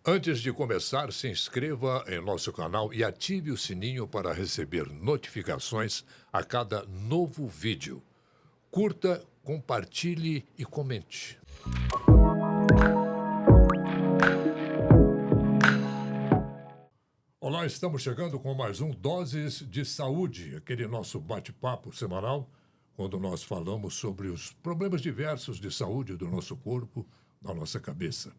Antes de começar, se inscreva em nosso canal e ative o sininho para receber notificações a cada novo vídeo. Curta, compartilhe e comente. Olá, estamos chegando com mais um Doses de Saúde, aquele nosso bate-papo semanal, quando nós falamos sobre os problemas diversos de saúde do nosso corpo, da nossa cabeça.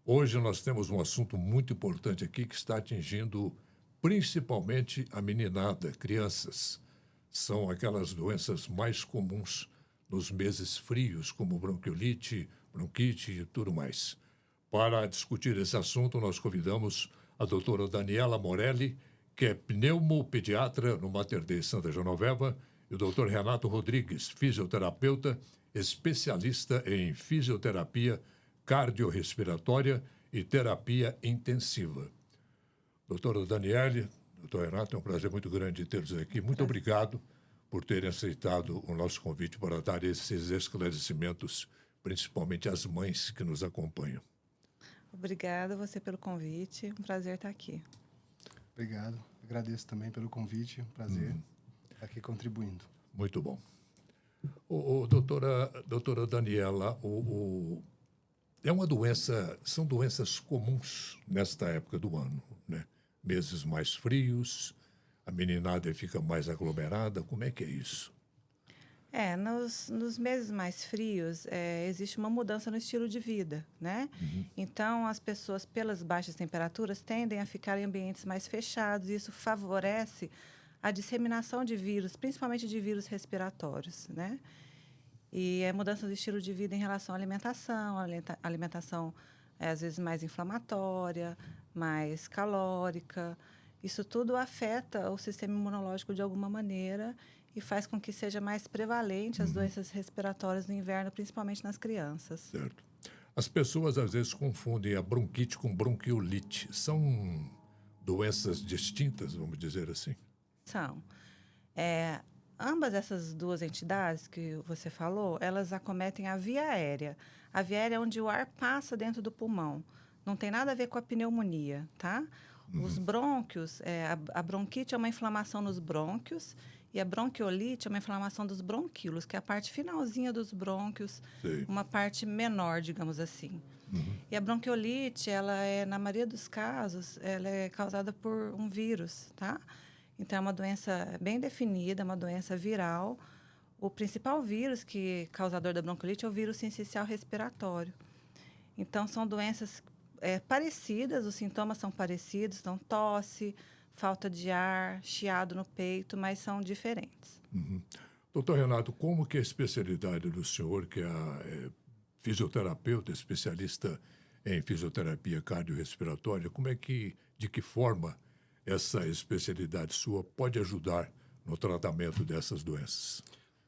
Hoje nós temos um assunto muito importante aqui que está atingindo principalmente a meninada, crianças. São aquelas doenças mais comuns nos meses frios, como bronquiolite, bronquite e tudo mais. Para discutir esse assunto, nós convidamos a doutora Daniela Morelli, que é pneumopediatra no Mater Dei Santa Genoveva, e o doutor Renato Rodrigues, fisioterapeuta, especialista em fisioterapia cardiorrespiratória e terapia intensiva. Doutora Daniele, doutor Renato, é um prazer muito grande tê-los aqui. Muito obrigado por terem aceitado o nosso convite para dar esses esclarecimentos, principalmente às mães que nos acompanham. Obrigada a você pelo convite, um prazer estar aqui. Obrigado, agradeço também pelo convite, um prazer estar aqui contribuindo. Muito bom. Doutora Daniela, é uma doença, são doenças comuns nesta época do ano, né? Meses mais frios, a meninada fica mais aglomerada, como é que é isso? Nos meses mais frios, existe uma mudança no estilo de vida, né? Então, as pessoas, pelas baixas temperaturas, tendem a ficar em ambientes mais fechados, e isso favorece a disseminação de vírus, principalmente de vírus respiratórios, né? E é mudança do estilo de vida em relação à alimentação. A alimentação é, às vezes, mais inflamatória, mais calórica. Isso tudo afeta o sistema imunológico de alguma maneira e faz com que seja mais prevalente as doenças respiratórias no inverno, principalmente nas crianças. Certo. As pessoas, às vezes, confundem a bronquite com bronquiolite. São doenças distintas, vamos dizer assim? São. Ambas essas duas entidades que você falou, elas acometem a via aérea. A via aérea é onde o ar passa dentro do pulmão. Não tem nada a ver com a pneumonia, tá? Os brônquios, a bronquite é uma inflamação nos brônquios e a bronquiolite é uma inflamação dos bronquíolos, que é a parte finalzinha dos brônquios, Sim. uma parte menor, digamos assim. E a bronquiolite, ela é, na maioria dos casos, ela é causada por um vírus, tá? Então, é uma doença bem definida, uma doença viral. O principal vírus causador da bronquiolite é o vírus sincicial respiratório. Então, são doenças parecidas, os sintomas são parecidos, então tosse, falta de ar, chiado no peito, mas são diferentes. Doutor Renato, como que é a especialidade do senhor, que fisioterapeuta, especialista em fisioterapia cardiorrespiratória, de que forma essa especialidade sua pode ajudar no tratamento dessas doenças?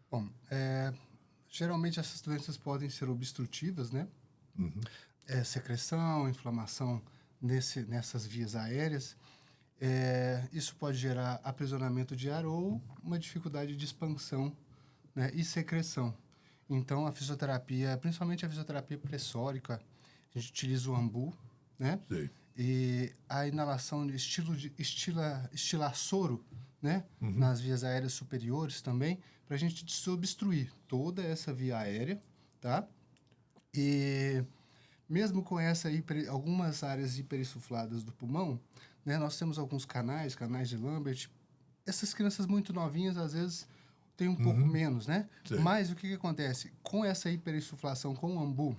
Bom, geralmente essas doenças podem ser obstrutivas, né? Secreção, inflamação nessas vias aéreas. Isso pode gerar aprisionamento de ar ou uma dificuldade de expansão, né, e secreção. Então, a fisioterapia, principalmente a fisioterapia pressórica, a gente utiliza o ambu, né? Sim. E a inalação de estila soro, né? Nas vias aéreas superiores também, para a gente desobstruir toda essa via aérea, tá? E mesmo com algumas áreas hiperinsufladas do pulmão, né? Nós temos alguns canais de Lambert. Essas crianças muito novinhas, às vezes, têm um pouco menos, né? Sim. Mas o que acontece? Com essa hiperinsuflação com o ambu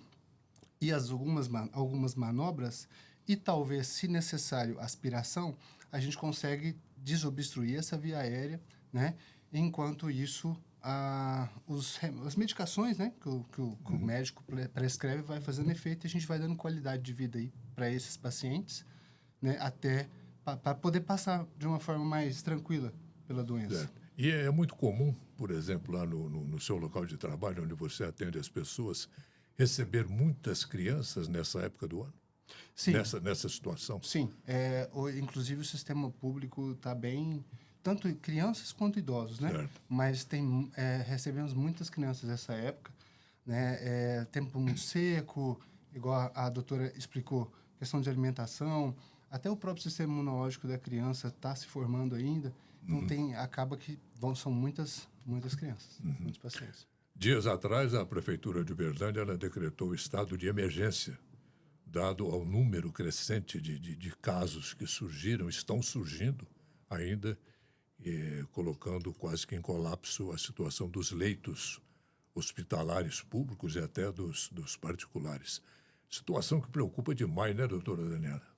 e algumas manobras, e talvez, se necessário, aspiração, a gente consegue desobstruir essa via aérea, né? Enquanto isso, as medicações, né, que o médico prescreve vai fazendo efeito e a gente vai dando qualidade de vida aí para esses pacientes, né? Até para poder passar de uma forma mais tranquila pela doença. Certo. E é muito comum, por exemplo, lá no seu local de trabalho, onde você atende as pessoas, receber muitas crianças nessa época do ano? Sim. Nessa situação? Sim. Inclusive, o sistema público está bem... Tanto crianças quanto idosos, né? Certo. Mas recebemos muitas crianças nessa época, né? Tempo muito seco, igual a doutora explicou, questão de alimentação, até o próprio sistema imunológico da criança está se formando ainda. Então, acaba que são muitas crianças, muitos pacientes. Dias atrás, a Prefeitura de Uberlândia ela decretou o estado de emergência, dado ao número crescente de casos que estão surgindo ainda, colocando quase que em colapso a situação dos leitos hospitalares públicos e até dos particulares. Situação que preocupa demais, né, doutora Daniela?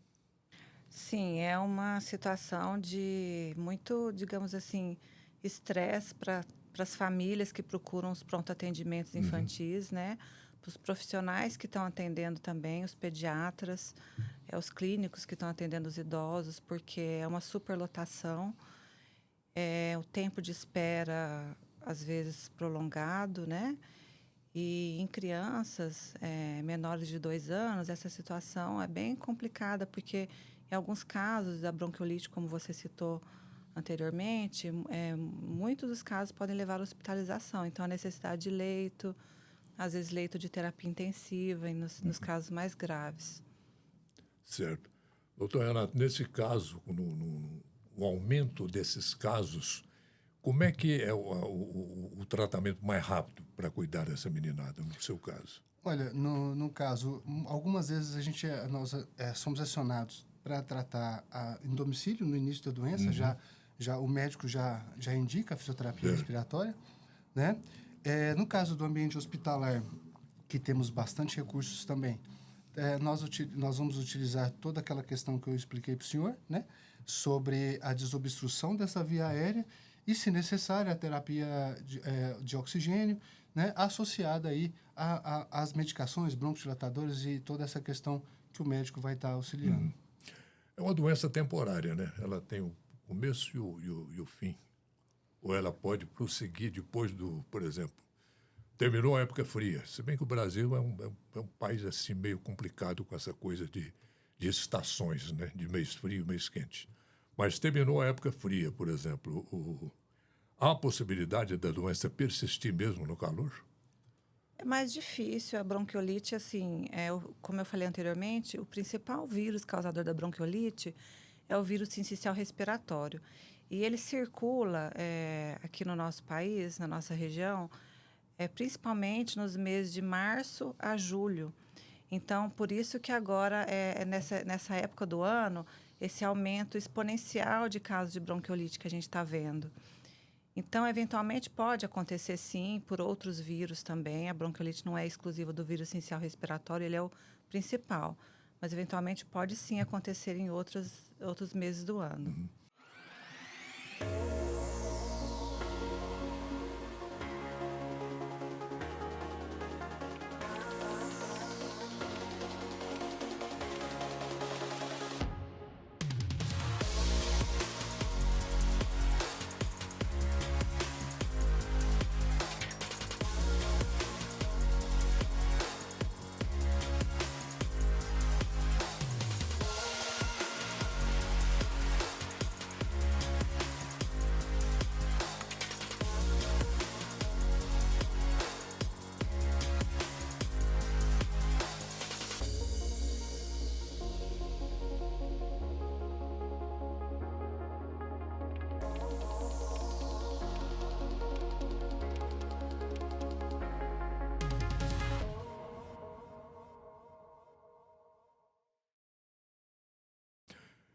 Sim, é uma situação de muito, digamos assim, estresse para as famílias que procuram os pronto-atendimentos infantis, né? Para os profissionais que estão atendendo também, os pediatras, os clínicos que estão atendendo os idosos, porque é uma superlotação, o tempo de espera, às vezes, prolongado, né? E em crianças menores de 2 anos, essa situação é bem complicada, porque em alguns casos da bronquiolite, como você citou anteriormente, muitos dos casos podem levar à hospitalização. Então, a necessidade de leito, às vezes leito de terapia intensiva, e nos casos mais graves. Certo. Doutor Renato, nesse caso, o aumento desses casos, como é que é o tratamento mais rápido para cuidar dessa meninada, no seu caso? Olha, no caso, algumas vezes nós somos acionados para tratar em domicílio, no início da doença, já o médico já indica a fisioterapia respiratória, né? No caso do ambiente hospitalar, que temos bastante recursos também, nós vamos utilizar toda aquela questão que eu expliquei para o senhor, né? Sobre a desobstrução dessa via aérea e, se necessário, a terapia de oxigênio, né? Associada aí às medicações, broncodilatadores e toda essa questão que o médico vai estar auxiliando. É uma doença temporária, né? Ela tem o começo e o fim. Ou ela pode prosseguir depois por exemplo, terminou a época fria. Se bem que o Brasil é um país assim meio complicado com essa coisa de estações, né? De mês frio e mês quente. Mas terminou a época fria, por exemplo. Há a possibilidade da doença persistir mesmo no calor? É mais difícil a bronquiolite, assim, como eu falei anteriormente, o principal vírus causador da bronquiolite é o vírus sincicial respiratório. E ele circula aqui no nosso país, na nossa região, principalmente nos meses de março a julho. Então, por isso que agora, nessa época do ano, esse aumento exponencial de casos de bronquiolite que a gente está vendo. Então, eventualmente, pode acontecer, sim, por outros vírus também. A bronquiolite não é exclusiva do vírus sincicial respiratório, ele é o principal. Mas, eventualmente, pode, sim, acontecer em outros meses do ano.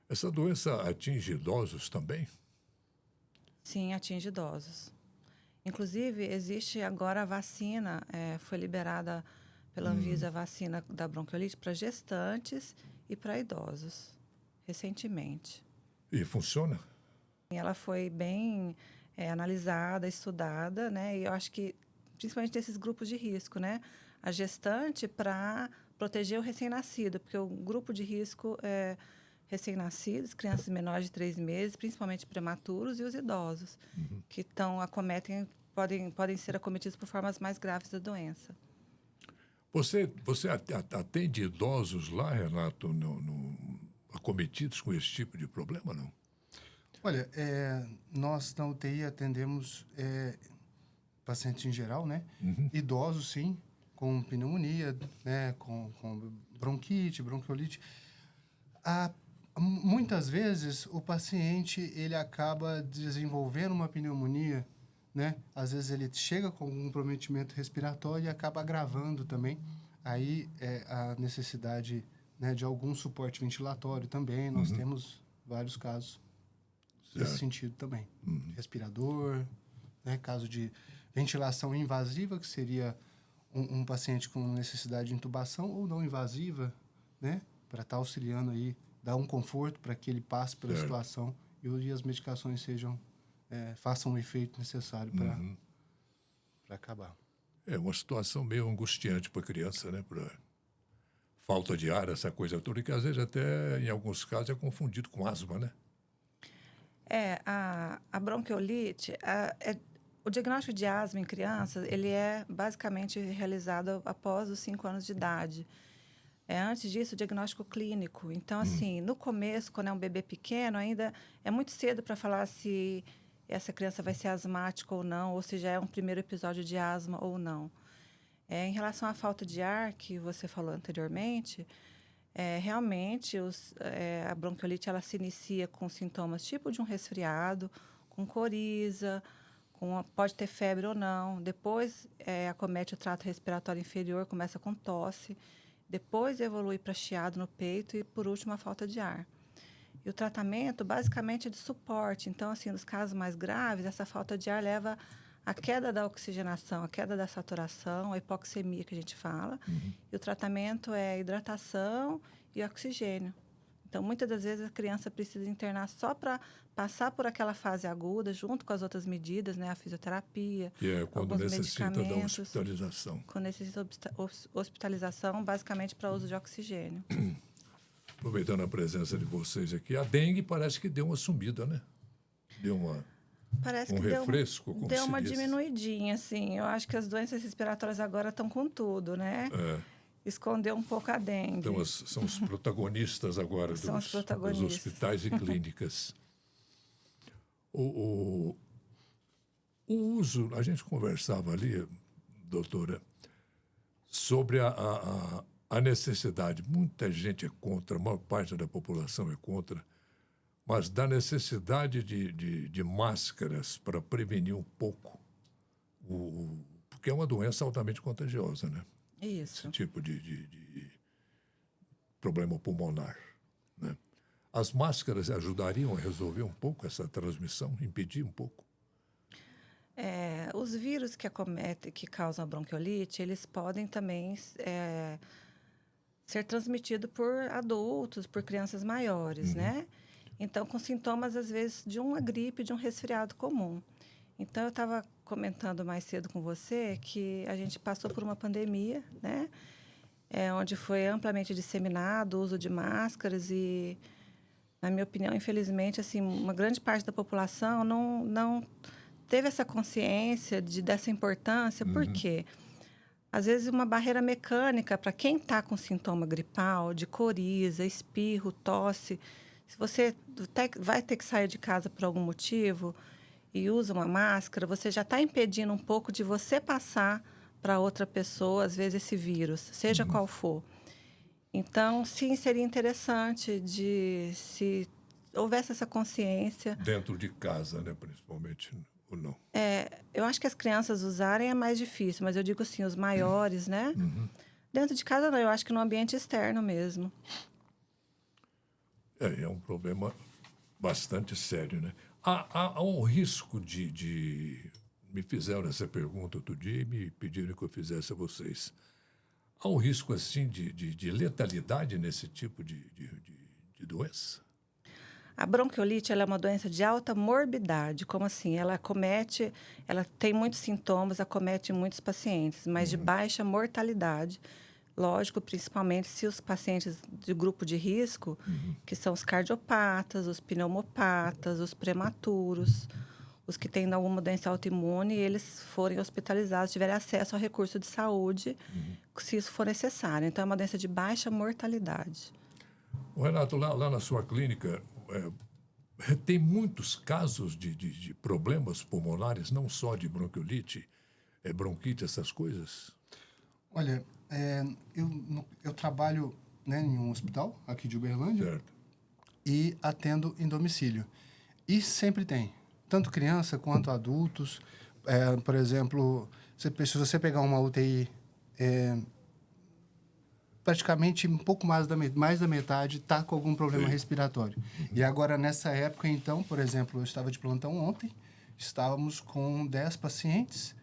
Essa doença atinge idosos também? Sim, atinge idosos. Inclusive, existe agora a vacina, foi liberada pela Anvisa a vacina da bronquiolite para gestantes e para idosos, recentemente. E funciona? Ela foi bem analisada, estudada, né? E eu acho que, principalmente desses grupos de risco, né? A gestante para proteger o recém-nascido, porque o grupo de risco é recém-nascidos, crianças menores de 3 meses, principalmente prematuros, e os idosos, que podem ser acometidos por formas mais graves da doença. Você atende idosos lá, Renato, acometidos com esse tipo de problema, não? Olha, nós na UTI atendemos pacientes em geral, né? Idosos, sim, com pneumonia, né? Com bronquite, bronquiolite. Muitas vezes o paciente ele acaba desenvolvendo uma pneumonia, né? Às vezes ele chega com um comprometimento respiratório e acaba agravando também. Aí a necessidade, né, de algum suporte ventilatório também. Nós temos vários casos nesse sentido também. Respirador, né? Caso de ventilação invasiva, que seria um paciente com necessidade de intubação, ou não invasiva, né? Para estar auxiliando aí, dar um conforto para que ele passe pela situação e as medicações façam o efeito necessário para acabar. É uma situação meio angustiante para a criança, né? Para falta de ar, essa coisa toda, que às vezes até, em alguns casos, é confundido com asma, né? A bronquiolite, o diagnóstico de asma em crianças, ele é basicamente realizado após os 5 anos de idade. Antes disso, o diagnóstico clínico. Então, assim, no começo, quando é um bebê pequeno, ainda é muito cedo para falar se essa criança vai ser asmática ou não, ou se já é um primeiro episódio de asma ou não. Em relação à falta de ar, que você falou anteriormente, realmente a bronquiolite ela se inicia com sintomas tipo de um resfriado, com coriza, pode ter febre ou não. Depois acomete o trato respiratório inferior, começa com tosse. Depois evolui para chiado no peito e, por último, a falta de ar. E o tratamento, basicamente, é de suporte. Então, assim, nos casos mais graves, essa falta de ar leva à queda da oxigenação, à queda da saturação, a hipoxemia que a gente fala. E o tratamento é hidratação e oxigênio. Então, muitas das vezes, a criança precisa internar só para passar por aquela fase aguda, junto com as outras medidas, né? A fisioterapia, Que é quando alguns necessita da medicamentos. hospitalização. Quando necessita hospitalização, basicamente para uso de oxigênio. Aproveitando a presença de vocês aqui, a dengue parece que deu uma sumida, né? Deu Parece um que refresco, como deu se uma diz. diminuidinha, assim. Eu acho que as doenças respiratórias agora estão com tudo, né? Escondeu um pouco a dengue. Então, são os protagonistas agora São os dos protagonistas. hospitais e clínicas. O uso, a gente conversava ali, doutora, sobre a necessidade. Muita gente é contra, a maior parte da população é contra, mas da necessidade de máscaras para prevenir um pouco, porque é uma doença altamente contagiosa, né? Isso. Esse tipo de problema pulmonar, né? As máscaras ajudariam a resolver um pouco essa transmissão, impedir um pouco? Os vírus que causam a bronquiolite, eles podem também ser transmitidos por adultos, por crianças maiores, né? Então, com sintomas, às vezes, de uma gripe, de um resfriado comum. Então, eu estava comentando mais cedo com você que a gente passou por uma pandemia, né? Onde foi amplamente disseminado o uso de máscaras e, na minha opinião, infelizmente, assim, uma grande parte da população não teve essa consciência dessa importância. Por quê? Às vezes, uma barreira mecânica para quem está com sintoma gripal, de coriza, espirro, tosse. Se você vai ter que sair de casa por algum motivo e usa uma máscara, você já está impedindo um pouco de você passar para outra pessoa, às vezes, esse vírus, seja qual for. Então, sim, seria interessante se houvesse essa consciência. Dentro de casa, né, principalmente, ou não? Eu acho que as crianças usarem é mais difícil, mas eu digo assim, os maiores, né? Dentro de casa, não, eu acho que no ambiente externo mesmo. É um problema bastante sério, né? Há um risco Me fizeram essa pergunta outro dia e me pediram que eu fizesse a vocês. Há um risco, assim, de letalidade nesse tipo de doença? A bronquiolite ela é uma doença de alta morbidade. Como assim? Ela tem muitos sintomas, acomete muitos pacientes, mas de baixa mortalidade. Lógico, principalmente se os pacientes de grupo de risco, que são os cardiopatas, os pneumopatas, os prematuros, os que têm alguma doença autoimune, eles forem hospitalizados, tiverem acesso ao recurso de saúde, se isso for necessário. Então, é uma doença de baixa mortalidade. Renato, lá na sua clínica, tem muitos casos de problemas pulmonares, não só de bronquiolite, bronquite, essas coisas? Olha, eu trabalho, né, em um hospital aqui de Uberlândia. Certo. e atendo em domicílio. E sempre tem, tanto criança quanto adultos. Por exemplo, se você pegar uma UTI, praticamente um pouco mais da metade está com algum problema respiratório. E agora, nessa época, então, por exemplo, eu estava de plantão ontem, estávamos com 10 pacientes,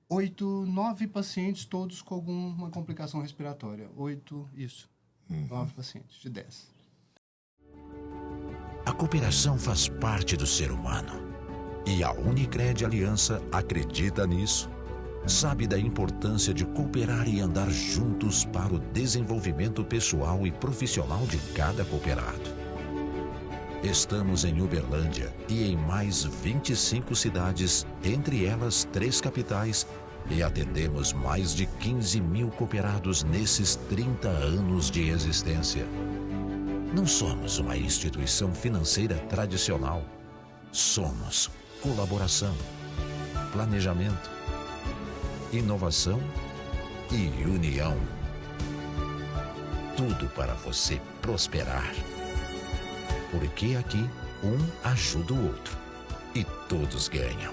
9 pacientes, todos com alguma complicação respiratória. 9 pacientes de 10. A cooperação faz parte do ser humano. E a Unicred Aliança acredita nisso. Sabe da importância de cooperar e andar juntos para o desenvolvimento pessoal e profissional de cada cooperado. Estamos em Uberlândia e em mais 25 cidades, entre elas 3 capitais, e atendemos mais de 15 mil cooperados nesses 30 anos de existência. Não somos uma instituição financeira tradicional. Somos colaboração, planejamento, inovação e união. Tudo para você prosperar. Porque aqui, um ajuda o outro e todos ganham.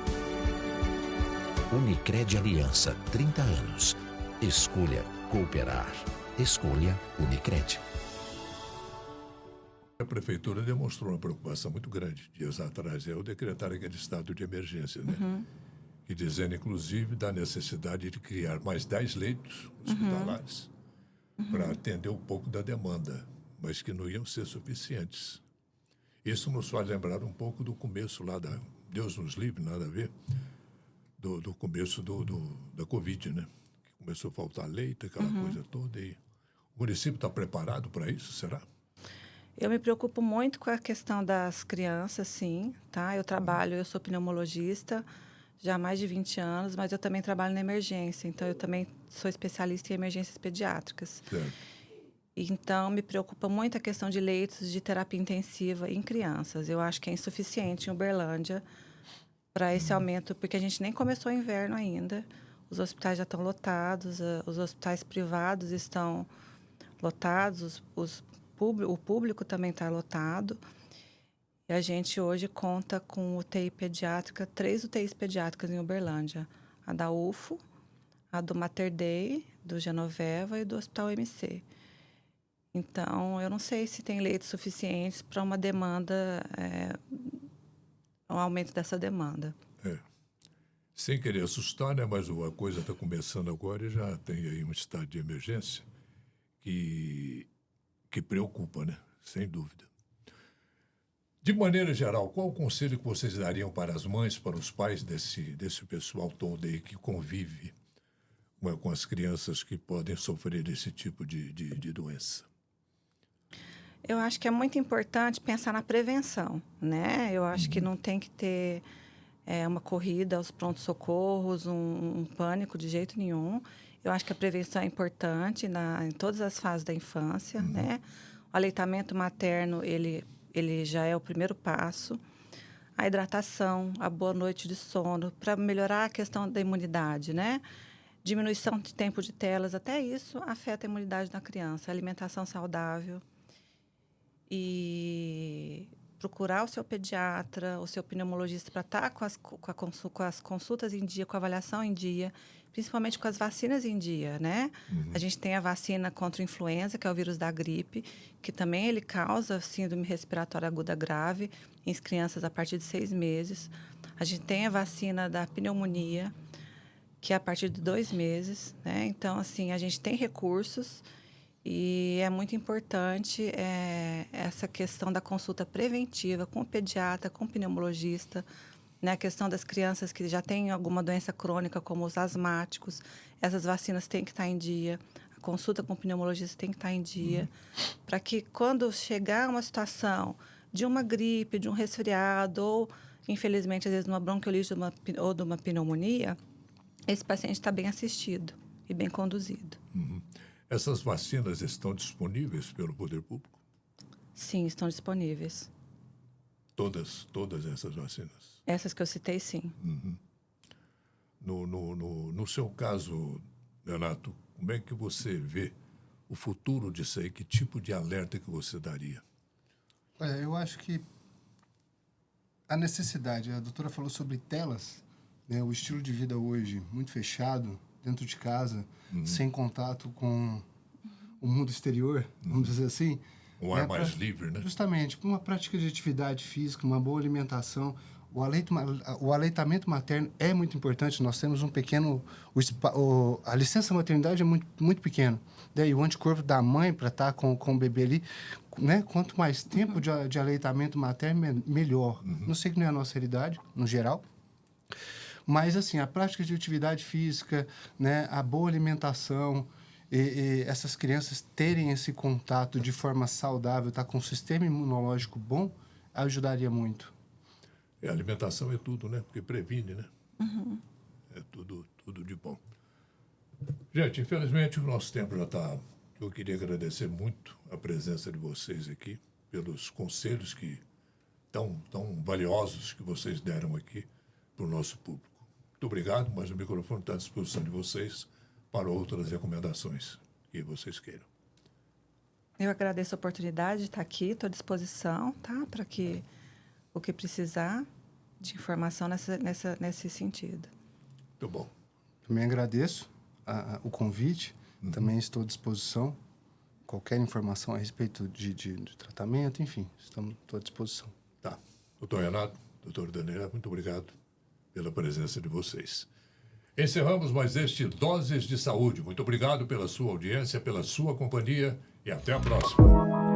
Unicred Aliança, 30 anos. Escolha cooperar. Escolha Unicred. A prefeitura demonstrou uma preocupação muito grande dias atrás. Eu decretaram aquele estado de emergência, né? E dizendo, inclusive, da necessidade de criar mais 10 leitos hospitalares para atender um pouco da demanda, mas que não iam ser suficientes. Isso nos faz lembrar um pouco do começo lá da... Deus nos livre, nada a ver, do começo da Covid, né? Que começou a faltar leite, aquela coisa toda. E o município está preparado para isso, será? Eu me preocupo muito com a questão das crianças, sim, tá? Eu sou pneumologista já há mais de 20 anos, mas eu também trabalho na emergência, então eu também sou especialista em emergências pediátricas. Certo. Então, me preocupa muito a questão de leitos de terapia intensiva em crianças. Eu acho que é insuficiente em Uberlândia para esse aumento, porque a gente nem começou o inverno ainda. Os hospitais já estão lotados, os hospitais privados estão lotados, o público também está lotado. E a gente hoje conta com UTI pediátrica, 3 UTIs pediátricas em Uberlândia. A da UFO, a do Mater Dei, do Genoveva e do Hospital MC. Então, eu não sei se tem leitos suficientes para uma demanda, um aumento dessa demanda. Sem querer assustar, né? Mas a coisa está começando agora e já tem aí um estado de emergência que preocupa, né? Sem dúvida. De maneira geral, qual o conselho que vocês dariam para as mães, para os pais desse pessoal todo aí que convive com as crianças que podem sofrer esse tipo de doença? Eu acho que é muito importante pensar na prevenção, né? Eu acho que não tem que ter uma corrida aos prontos-socorros, um pânico de jeito nenhum. Eu acho que a prevenção é importante em todas as fases da infância, né? O aleitamento materno, ele já é o primeiro passo. A hidratação, a boa noite de sono, para melhorar a questão da imunidade, né? Diminuição de tempo de telas, até isso afeta a imunidade da criança. Alimentação saudável. E procurar o seu pediatra, o seu pneumologista para estar com as consultas em dia, com a avaliação em dia, principalmente com as vacinas em dia, né? A gente tem a vacina contra a influenza, que é o vírus da gripe, que também ele causa síndrome respiratória aguda grave em crianças a partir de 6 meses. A gente tem a vacina da pneumonia, que é a partir de 2 meses, né? Então, assim, a gente tem recursos e é muito importante essa questão da consulta preventiva com o pediatra, com o pneumologista, né? A questão das crianças que já têm alguma doença crônica, como os asmáticos, essas vacinas têm que estar em dia, a consulta com o pneumologista tem que estar em dia, para que quando chegar uma situação de uma gripe, de um resfriado, ou, infelizmente, às vezes, uma bronquiolite ou de uma pneumonia, esse paciente está bem assistido e bem conduzido. Essas vacinas estão disponíveis pelo poder público? Sim, estão disponíveis. Todas essas vacinas? Essas que eu citei, sim. No seu caso, Renato, como é que você vê o futuro disso aí? Que tipo de alerta que você daria? Olha, eu acho que a necessidade, a doutora falou sobre telas, né? O estilo de vida hoje muito fechado, dentro de casa, sem contato com o mundo exterior, vamos dizer assim. Um ar mais livre, né? Justamente, uma prática de atividade física, uma boa alimentação, o aleitamento materno é muito importante. Nós temos um pequeno... a licença maternidade é muito, muito pequena. Daí o anticorpo da mãe para estar com o bebê ali, né? Quanto mais tempo de aleitamento materno, melhor. Não sei que não é a nossa realidade, no geral. Mas, assim, a prática de atividade física, né? A boa alimentação... E essas crianças terem esse contato de forma saudável, tá com um sistema imunológico bom, ajudaria muito. A alimentação é tudo, né? Porque previne, né? É tudo de bom. Gente, infelizmente o nosso tempo já está... Eu queria agradecer muito a presença de vocês aqui, pelos conselhos tão valiosos que vocês deram aqui para o nosso público. Muito obrigado, mas o microfone está à disposição de vocês para outras recomendações que vocês queiram. Eu agradeço a oportunidade de estar aqui, estou à disposição, tá? Para que o que precisar de informação nesse sentido. Muito bom. Também agradeço o convite, também estou à disposição. Qualquer informação a respeito de tratamento, enfim, estou à disposição. Tá. Doutor Renato, doutor Daniela, muito obrigado pela presença de vocês. Encerramos mais este Doses de Saúde. Muito obrigado pela sua audiência, pela sua companhia e até a próxima.